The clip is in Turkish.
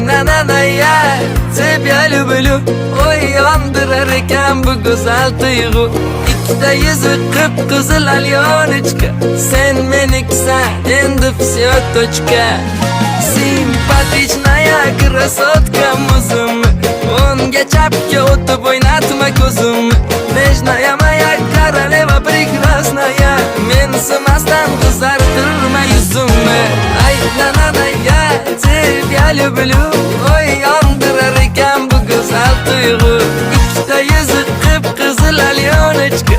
nananaya Sev lublum oy yandırar eken bu güzel duygu İkide yüzü kıpkızıl alyonочка Sen meniksen endi всё точка Симпатичная красотка muzum Unga chapga o'tib o'ynatma ko'zim Nежная моя королева прекрасная Mensimasdan qizartirma yuzimni Ay nananaya Тебя люблю Oy yondirar ekan bu go'zal tuyg'u Ikkita yuzi qip-qizil alyonочка